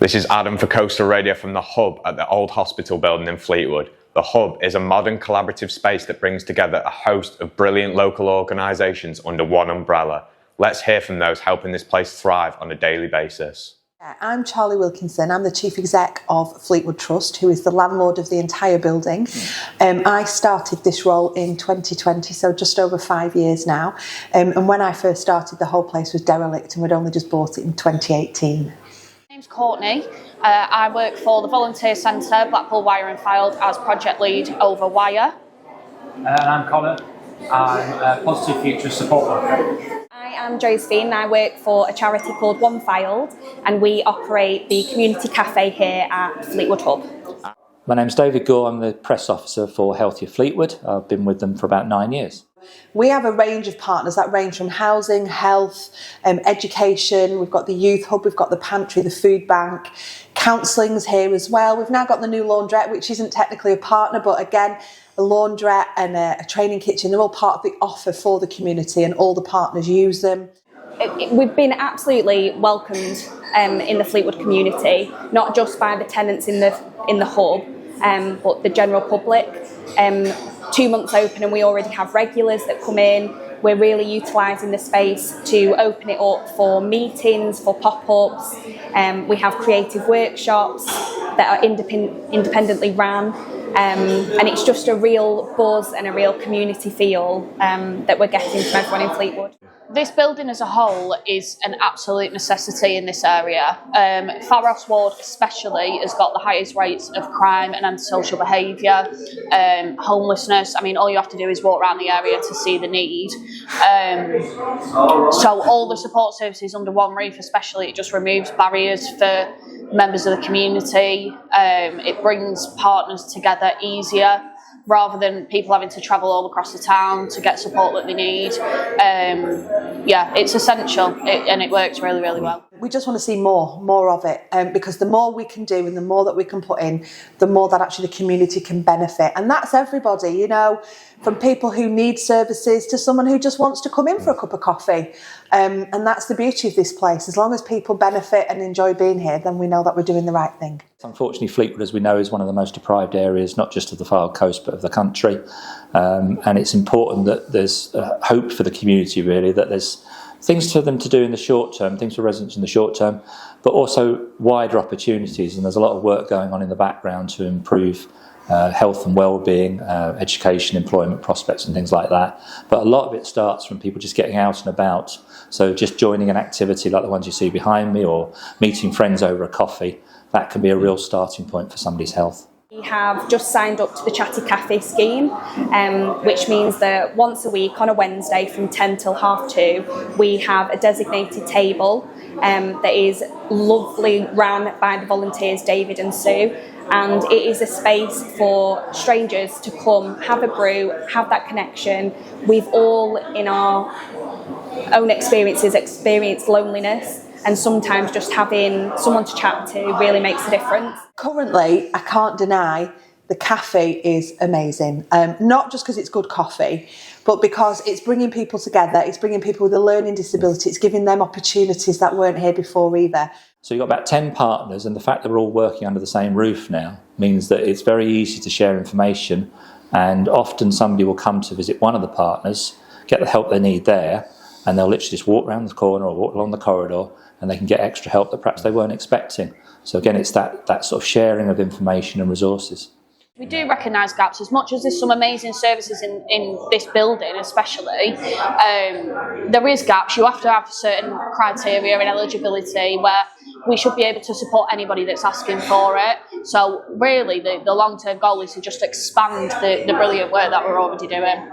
This is Adam for Coastal Radio from the Hub at the old hospital building in Fleetwood. The Hub is a modern collaborative space that brings together a host of brilliant local organisations under one umbrella. Let's hear from those helping this place thrive on a daily basis. I'm Charlie Wilkinson. I'm the Chief Exec of Fleetwood Trust, who is the landlord of the entire building. I started this role in 2020, so just over 5 years now. And when I first started, the whole place was derelict and we'd only just bought it in 2018. My name's Courtney. I work for the Volunteer Centre, Blackpool Wire and Filed, as project lead over wire. And I'm Connor. I'm a Positive Future support worker. I am Josephine and I work for a charity called One Filed, and we operate the community cafe here at Fleetwood Hub. My name's David Gore. I'm the press officer for Healthier Fleetwood. I've been with them for about 9 years. We have a range of partners that range from housing, health, education. We've got the youth hub, we've got the pantry, the food bank, counselling's here as well. We've now got the new laundrette, which isn't technically a partner, but again, a laundrette and a training kitchen, they're all part of the offer for the community and all the partners use them. We've been absolutely welcomed in the Fleetwood community, not just by the tenants in the hub, but the general public. 2 months open and we already have regulars that come in. We're really utilising the space to open it up for meetings, for pop-ups. We have creative workshops that are independently ran. And it's just a real buzz and a real community feel that we're getting from everyone in Fleetwood. This building as a whole is an absolute necessity in this area. Pharos Ward especially has got the highest rates of crime and antisocial behaviour, homelessness. I mean, all you have to do is walk around the area to see the need. So all the support services under one roof especially, it just removes barriers for members of the community. It brings partners together easier, rather than people having to travel all across the town to get support that they need. Yeah, it's essential and it works really, really well. We just want to see more of it, because the more we can do and the more that we can put in, the more that actually the community can benefit. And that's everybody, you know, from people who need services to someone who just wants to come in for a cup of coffee. And that's the beauty of this place. As long as people benefit and enjoy being here, then we know that we're doing the right thing. Unfortunately, Fleetwood, as we know, is one of the most deprived areas, not just of the Fylde Coast, but of the country. And it's important that there's hope for the community, really, that there's things for them to do in the short term, things for residents in the short term, but also wider opportunities. And there's a lot of work going on in the background to improve health and well-being, education, employment prospects and things like that. But a lot of it starts from people just getting out and about. So just joining an activity like the ones you see behind me, or meeting friends over a coffee, that can be a real starting point for somebody's health. We have just signed up to the Chatty Cafe scheme, which means that once a week on a Wednesday from 10 till 2:30, we have a designated table that is lovely ran by the volunteers David and Sue, and it is a space for strangers to come, have a brew, have that connection. We've all in our own experiences experienced loneliness, and sometimes just having someone to chat to really makes a difference. Currently, I can't deny the cafe is amazing. Not just because it's good coffee, but because it's bringing people together, it's bringing people with a learning disability, it's giving them opportunities that weren't here before either. So you've got about 10 partners, and the fact that we're all working under the same roof now means that it's very easy to share information, and often somebody will come to visit one of the partners, get the help they need there, and they'll literally just walk around the corner or walk along the corridor and they can get extra help that perhaps they weren't expecting. So again, it's that sort of sharing of information and resources. We do recognise gaps. As much as there's some amazing services in this building especially, there is gaps. You have to have certain criteria and eligibility where we should be able to support anybody that's asking for it. So really the long-term goal is to just expand the brilliant work that we're already doing.